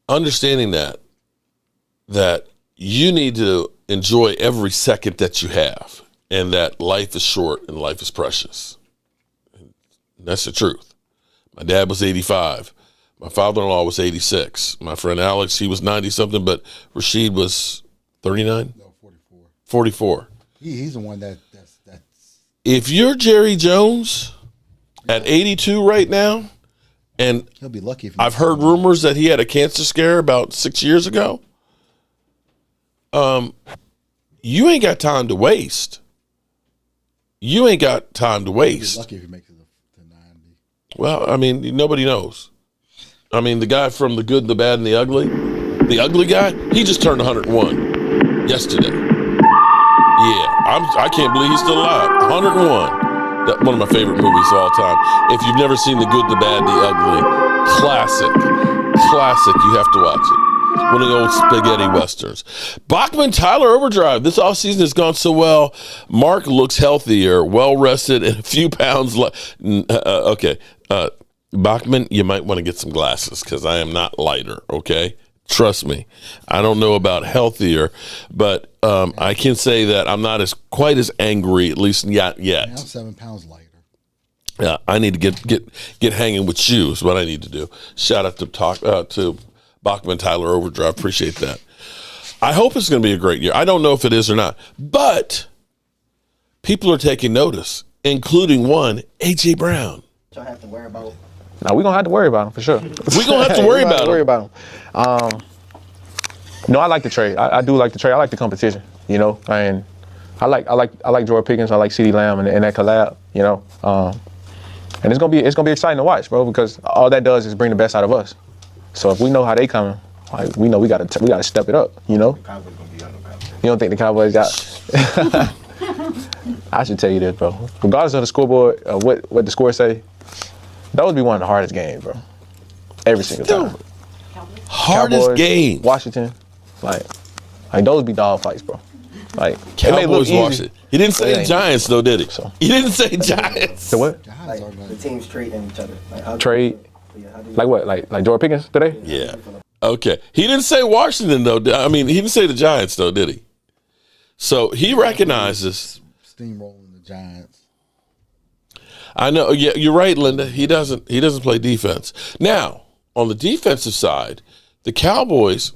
Understanding that you need to enjoy every second that you have and that life is short and life is precious. And that's the truth. My dad was 85. My father-in-law was 86. My friend Alex, he was 90-something, but Rashid was 39? No, 44. 44. He's the one that's. If you're Jerry Jones at 82 right now, and he'll be lucky. If I've heard rumors that he had a cancer scare about 6 years ago, you ain't got time to waste. You ain't got time to waste. He'll be lucky if he makes it to 90. Well, I mean, nobody knows. I mean, the guy from The Good, the Bad, and the ugly guy, he just turned 101 yesterday. Yeah, I can't believe he's still alive. 101. One of my favorite movies of all time. If you've never seen The Good, the Bad, the Ugly, classic, you have to watch it. One of the old spaghetti westerns. Bachman, Tyler Overdrive. This offseason has gone so well. Mark looks healthier, well-rested, and a few pounds less. Okay. Bachman, you might want to get some glasses because I am not lighter, okay? Trust me. I don't know about healthier, but I can say that I'm not quite as angry, at least yet. I'm 7 pounds lighter. Yeah, I need to get hanging with you is what I need to do. Shout out to Bachman, Tyler Overdrive. Appreciate that. I hope it's going to be a great year. I don't know if it is or not, but people are taking notice, including one, A.J. Brown. Y'all have to worry about. No, we're going to have to worry about him for sure. We're going to have to worry about him. No, I like the trade. I do like the trade. I like the competition, you know. And I like George Pickens. I like CeeDee Lamb and that collab, you know. And it's gonna be exciting to watch, bro, because all that does is bring the best out of us. So if we know how they coming, like we know we gotta step it up, you know. You don't think the Cowboys got? I should tell you this, bro. Regardless of the scoreboard, what the score say, that would be one of the hardest games, bro. Every single time. Hardest Cowboys, game. Washington, like those be dog fights, bro. Like Cowboys, Washington. He didn't say Giants though, did he? So. He didn't say Giants. The what? Like the teams trading each other. Like, Trade. Like what? Like George Pickens today? Yeah. Okay. He didn't say Washington, though. I mean, he didn't say the Giants, though, did he? So he recognizes. Steamrolling the Giants. I know. Yeah, you're right, Linda. He doesn't play defense. Now, on the defensive side, the Cowboys,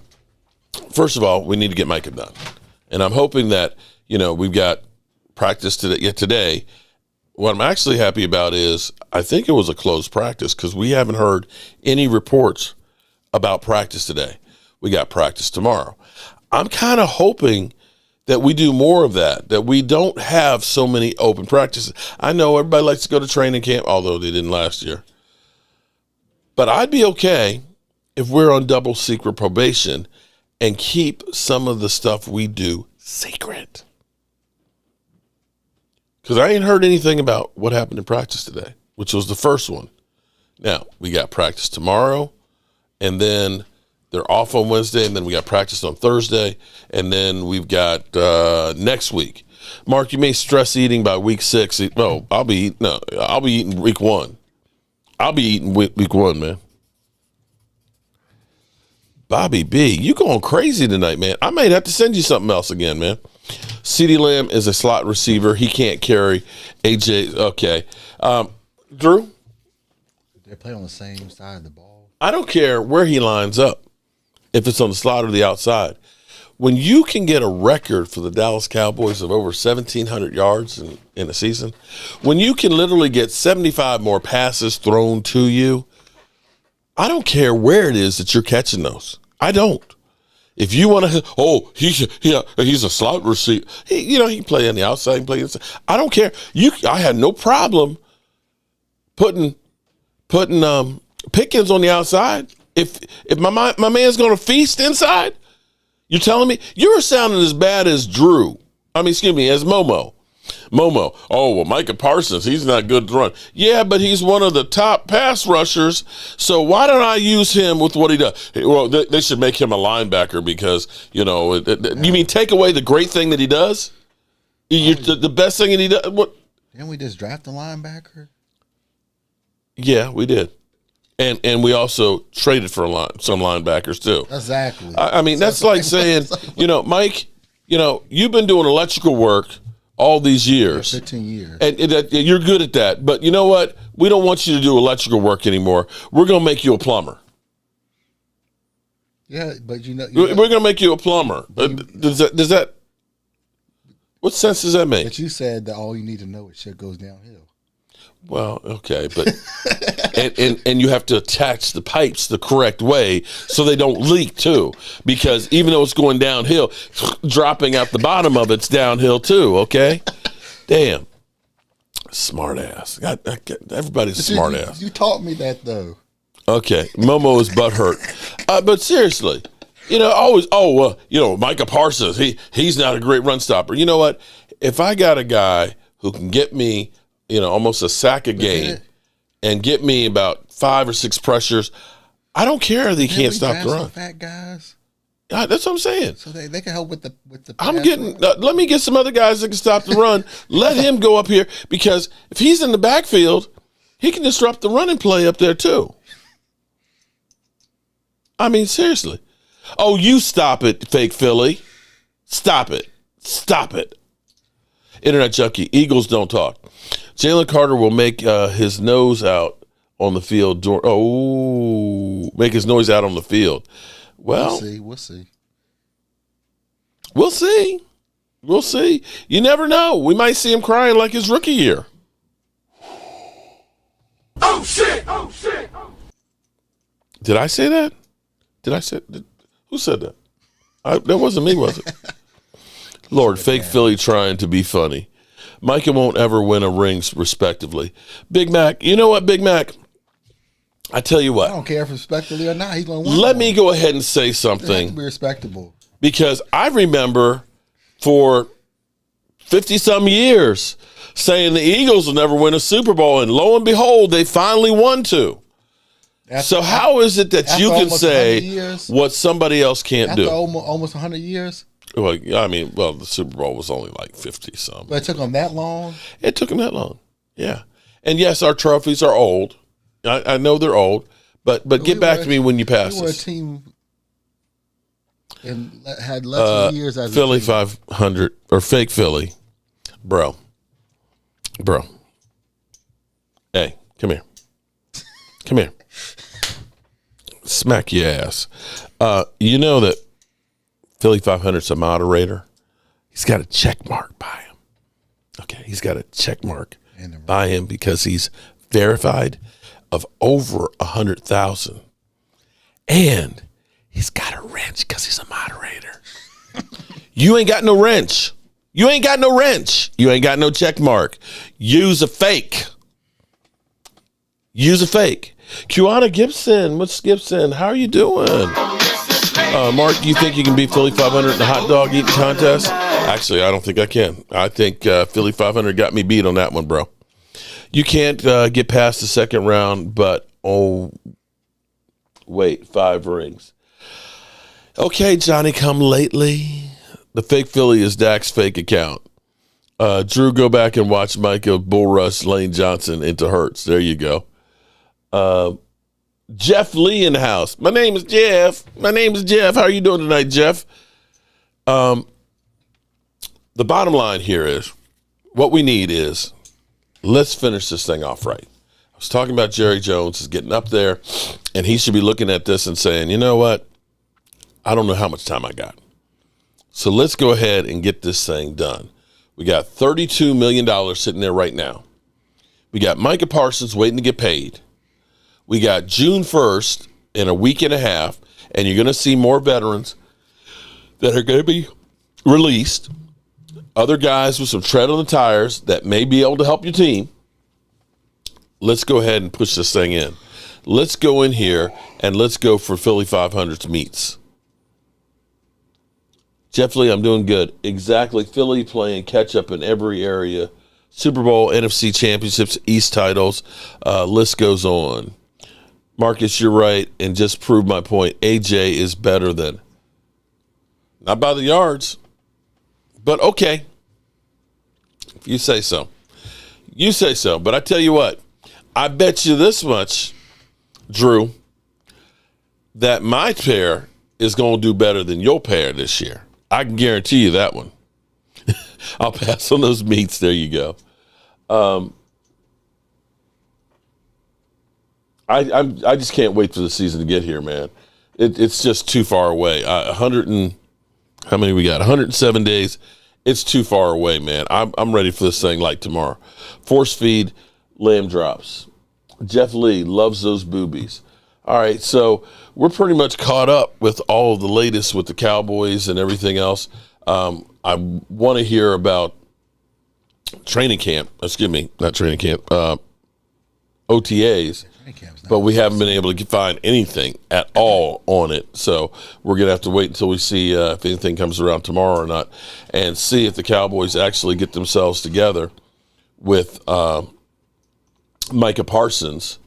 first of all, we need to get Micah done. And I'm hoping that, we've got practice today. What I'm actually happy about is I think it was a closed practice because we haven't heard any reports about practice today. We got practice tomorrow. I'm kind of hoping that we do more of that we don't have so many open practices. I know everybody likes to go to training camp, although they didn't last year. But I'd be okay if we're on double secret probation and keep some of the stuff we do secret. Because I ain't heard anything about what happened in practice today, which was the first one. Now, we got practice tomorrow, and then they're off on Wednesday, and then we got practice on Thursday, and then we've got next week. Mark, you may stress eating by week 6. No, I'll be eating week 1. I'll be eating week 1, man. Bobby B, you going crazy tonight, man. I might have to send you something else again, man. CeeDee Lamb is a slot receiver. He can't carry AJ. Okay. Drew? They play on the same side of the ball. I don't care where he lines up, if it's on the slot or the outside. When you can get a record for the Dallas Cowboys of over 1,700 yards in a season, when you can literally get 75 more passes thrown to you, I don't care where it is that you're catching those. I don't. If you want to, he's a slot receiver. He can play on the outside, he can play inside. I don't care. I had no problem putting Pickens on the outside. If my man's going to feast inside, you're telling me you're sounding as bad as Drew. As Momo. Oh, well, Micah Parsons, he's not good to run. Yeah, but he's one of the top pass rushers, so why don't I use him with what he does? Well, they should make him a linebacker because, you mean take away the great thing that he does? The best thing that he does? What? Didn't we just draft a linebacker? Yeah, we did. And we also traded for some linebackers, too. Exactly. That's like saying, Mike, you've been doing electrical work all these years. 15 years. And you're good at that. But you know what? We don't want you to do electrical work anymore. We're going to make you a plumber. Yeah, but we're going to make you a plumber. Does that what sense does that make? But you said that all you need to know is shit goes downhill. Well, okay, but and you have to attach the pipes the correct way so they don't leak too, because even though it's going downhill, dropping out the bottom of it's downhill too. Okay, damn, smart ass. Everybody's a smart ass. You taught me that though. Okay, Momo is butthurt, but seriously, always. Micah Parsons, he's not a great run stopper. You know what? If I got a guy who can get me, almost a sack a game and get me about 5 or 6 pressures, I don't care that he can't stop the run. Fat guys. That's what I'm saying. So they can help with the. Let me get some other guys that can stop the run. Let him go up here, because if he's in the backfield, he can disrupt the running play up there too. Seriously. Oh, you stop it, fake Philly. Stop it. Stop it. Internet junkie. Eagles don't talk. Jalen Carter will make his nose out on the field. Make his noise out on the field. Well, we'll see. We'll see. You never know. We might see him crying like his rookie year. Oh, shit. Did I say that? Who said that? That wasn't me, was it? Lord, fake Philly trying to be funny. Micah won't ever win a ring, respectively. Big Mac, you know what, Big Mac? I tell you what. I don't care if respectively or not. He's going to win. Let me go ahead and say something. It has to be respectable. Because I remember for 50-some years saying the Eagles will never win a Super Bowl, and lo and behold, they finally won 2. So how is it that you can say what somebody else can't do? After almost 100 years? Well, the Super Bowl was only like 50-some. But it took them that long? It took them that long, yeah. And yes, our trophies are old. I know they're old, but get back to me when you pass we were us. a team and had lots of years as Philly a team. 500 or fake Philly, bro. Hey, come here. Smack your ass. You know that Philly 500's a moderator. He's got a check mark by him. Okay, he's got a check mark by him because he's verified of over 100,000, and he's got a wrench because he's a moderator. You ain't got no wrench. You ain't got no check mark. Use a fake. Kiwana Gibson, what's Gibson? How are you doing? Mark, do you think you can beat Philly 500 in the hot dog eating contest? Actually, I don't think I can. I think Philly 500 got me beat on that one, bro. You can't get past the second round, but, 5 rings. Okay, Johnny come lately. The fake Philly is Dak's fake account. Drew, go back and watch Micah Bull Rush Lane Johnson into Hurts. There you go. Jeff Lee in the house. My name is Jeff. How are you doing tonight, Jeff? The bottom line here is what we need is let's finish this thing off right. I was talking about Jerry Jones is getting up there, and he should be looking at this and saying, you know what? I don't know how much time I got. So let's go ahead and get this thing done. We got $32 million sitting there right now. We got Micah Parsons waiting to get paid. We got June 1st in a week and a half, and you're going to see more veterans that are going to be released. Other guys with some tread on the tires that may be able to help your team. Let's go ahead and push this thing in. Let's go in here and let's go for Philly 500's meets. Jeff Lee, I'm doing good. Exactly. Philly playing catch up in every area. Super Bowl, NFC championships, East titles. List goes on. Marcus, you're right, and just proved my point. AJ is better than, not by the yards, but okay. If you say so. You say so. But I tell you what, I bet you this much, Drew, that my pair is going to do better than your pair this year. I can guarantee you that one. I'll pass on those meets. There you go. I just can't wait for the season to get here, man. It's just too far away. 107 days. It's too far away, man. I'm ready for this thing like tomorrow. Force feed, lamb drops. Jeff Lee loves those boobies. All right, so we're pretty much caught up with all of the latest with the Cowboys and everything else. I want to hear about training camp. Excuse me, not training camp. OTAs. But we haven't been able to find anything at all on it. So we're going to have to wait until we see if anything comes around tomorrow or not and see if the Cowboys actually get themselves together with Micah Parsons'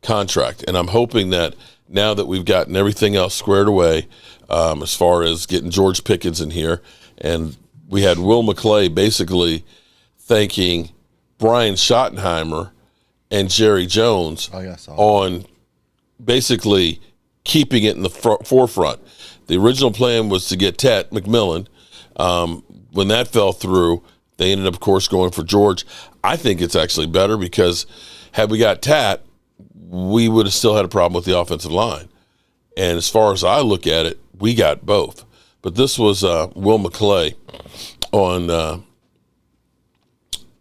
contract. And I'm hoping that now that we've gotten everything else squared away as far as getting George Pickens in here, and we had Will McClay basically thanking Brian Schottenheimer and Jerry Jones on basically keeping it in the forefront. The original plan was to get Tat McMillan. When that fell through, they ended up, of course, going for George. I think it's actually better because had we got Tat, we would have still had a problem with the offensive line. And as far as I look at it, we got both. But this was Will McClay on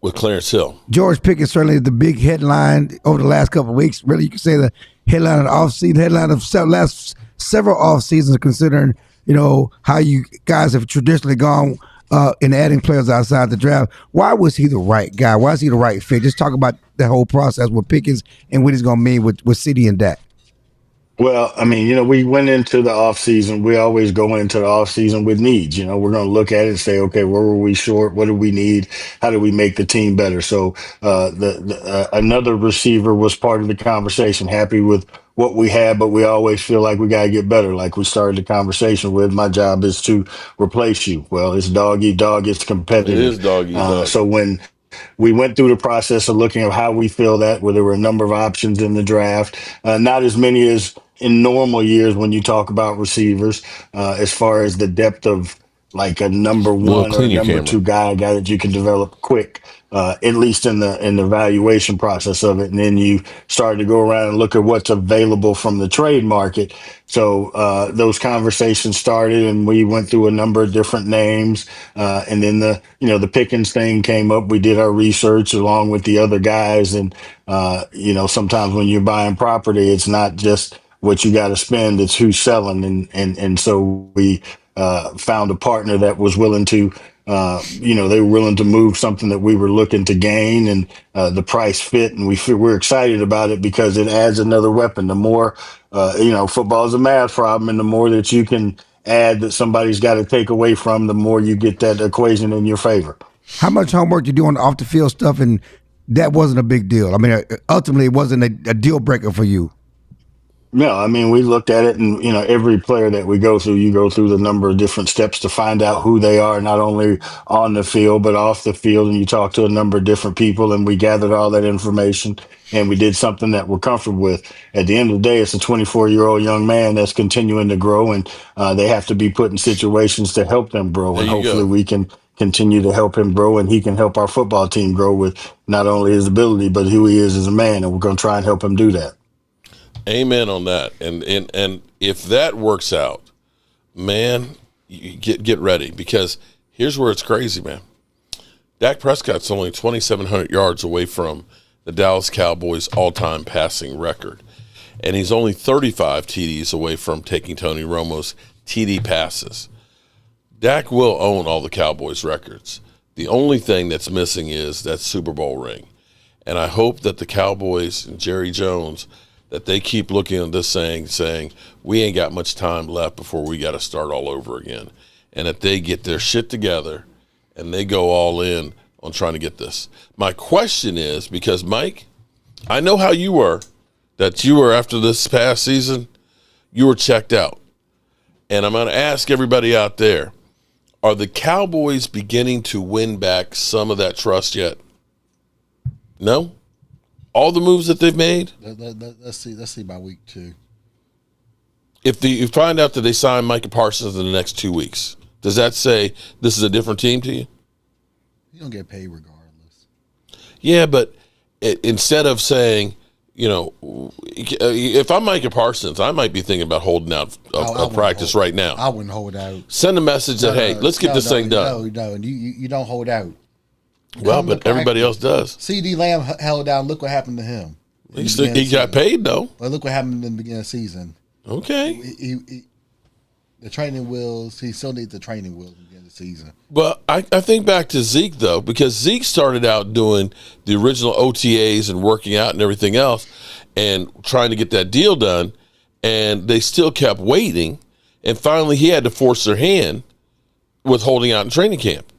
with Clarence Hill. George Pickens certainly is the big headline over the last couple of weeks. Really, you could say the headline of the offseason, headline of last several off seasons, considering how you guys have traditionally gone in adding players outside the draft. Why was he the right guy? Why is he the right fit? Just talk about the whole process with Pickens and what he's going to mean with City and Dak. Well, I mean, we went into the offseason. We always go into the offseason with needs. We're going to look at it and say, okay, where were we short? What do we need? How do we make the team better? So another receiver was part of the conversation. Happy with what we had, but we always feel like we got to get better. Like we started the conversation with, my job is to replace you. Well, it's dog eat dog. It's competitive. It is dog eat dog. So when we went through the process of looking at how we feel that, where there were a number of options in the draft, not as many as in normal years when you talk about receivers, as far as the depth of like a number one or number two guy that you can develop quick, at least in the evaluation process of it. And then you start to go around and look at what's available from the trade market. So those conversations started, and we went through a number of different names. And then the Pickens thing came up. We did our research along with the other guys. And, sometimes when you're buying property, it's not just what you got to spend, it's who's selling. And so we found a partner that was willing to, they were willing to move something that we were looking to gain, and the price fit. And we're excited about it because it adds another weapon. The more, football is a math problem, and the more that you can add that somebody's got to take away from, the more you get that equation in your favor. How much homework you do on the off the field stuff, and that wasn't a big deal? I mean, ultimately, it wasn't a deal breaker for you. No, I mean, we looked at it, and, every player that we go through, you go through the number of different steps to find out who they are, not only on the field, but off the field. And you talk to a number of different people, and we gathered all that information, and we did something that we're comfortable with. At the end of the day, it's a 24-year-old young man that's continuing to grow, and they have to be put in situations to help them grow. And hopefully we can continue to help him grow, and he can help our football team grow with not only his ability, but who he is as a man. And we're going to try and help him do that. Amen on that. And if that works out, man, you get ready, because here's where it's crazy, man. Dak Prescott's only 2,700 yards away from the Dallas Cowboys' all-time passing record, and he's only 35 TDs away from taking Tony Romo's TD passes. Dak will own all the Cowboys' records. The only thing that's missing is that Super Bowl ring, and I hope that the Cowboys and Jerry Jones, that they keep looking at this saying, we ain't got much time left before we got to start all over again. And that they get their shit together and they go all in on trying to get this. My question is, because, Mike, I know how you were, that you were after this past season, you were checked out. And I'm going to ask everybody out there, are the Cowboys beginning to win back some of that trust yet? No? All the moves that they've made? Let's see by week 2. If you find out that they sign Micah Parsons in the next 2 weeks, does that say this is a different team to you? You don't get paid regardless. Yeah, but instead of saying, if I'm Micah Parsons, I might be thinking about holding out of practice right now. I wouldn't hold out. Send a message that, hey, let's get this thing done. No, you don't hold out. Well, but everybody else does. CD Lamb held down. Look what happened to him. He got paid, though. But look what happened in the beginning of the season. Okay. The training wheels, he still needs the training wheels at the beginning of the season. But I think back to Zeke, though, because Zeke started out doing the original OTAs and working out and everything else and trying to get that deal done, and they still kept waiting, and finally he had to force their hand with holding out in training camp.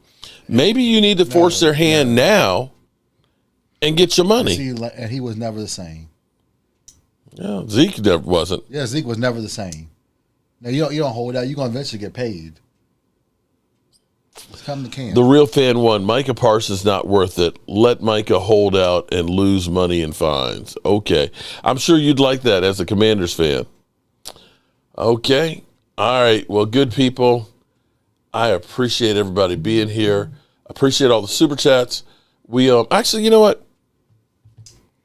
Maybe you need to force their hand now and get your money. And he was never the same. Yeah, Zeke never wasn't. Yeah, Zeke was never the same. Now you don't hold out. You're gonna eventually get paid. It's coming to camp. The real fan won. Micah Parsons not worth it. Let Micah hold out and lose money in fines. Okay, I'm sure you'd like that as a Commanders fan. Okay, all right. Well, good people. I appreciate everybody being here. Appreciate all the super chats. We actually, you know what?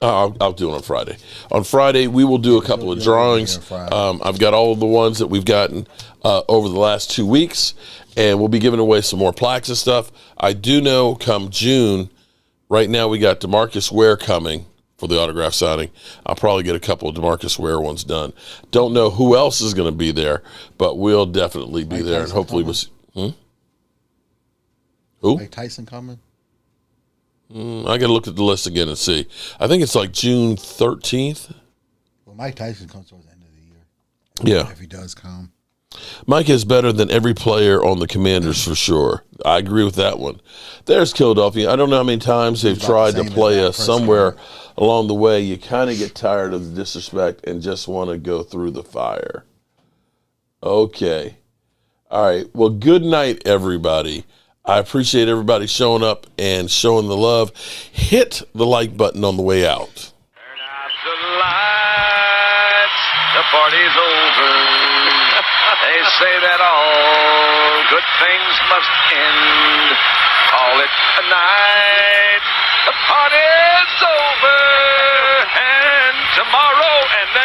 I'll do it on Friday. On Friday, we will do a couple of drawings. I've got all of the ones that we've gotten over the last 2 weeks, and we'll be giving away some more plaques and stuff. I do know come June, right now we got DeMarcus Ware coming for the autograph signing. I'll probably get a couple of DeMarcus Ware ones done. Don't know who else is going to be there, but we'll definitely be there, and hopefully we'll see. Who? Mike Tyson coming? I got to look at the list again and see. I think it's like June 13th. Well, Mike Tyson comes towards the end of the year. Yeah. If he does come. Mike is better than every player on the Commanders for sure. I agree with that one. There's Philadelphia. I don't know how many times they've tried to play us somewhere along the way. You kind of get tired of the disrespect and just want to go through the fire. Okay. All right. Well, good night, everybody. I appreciate everybody showing up and showing the love. Hit the like button on the way out. Turn out the lights. The party's over. They say that all good things must end. Call it a night. The party's over. And tomorrow and next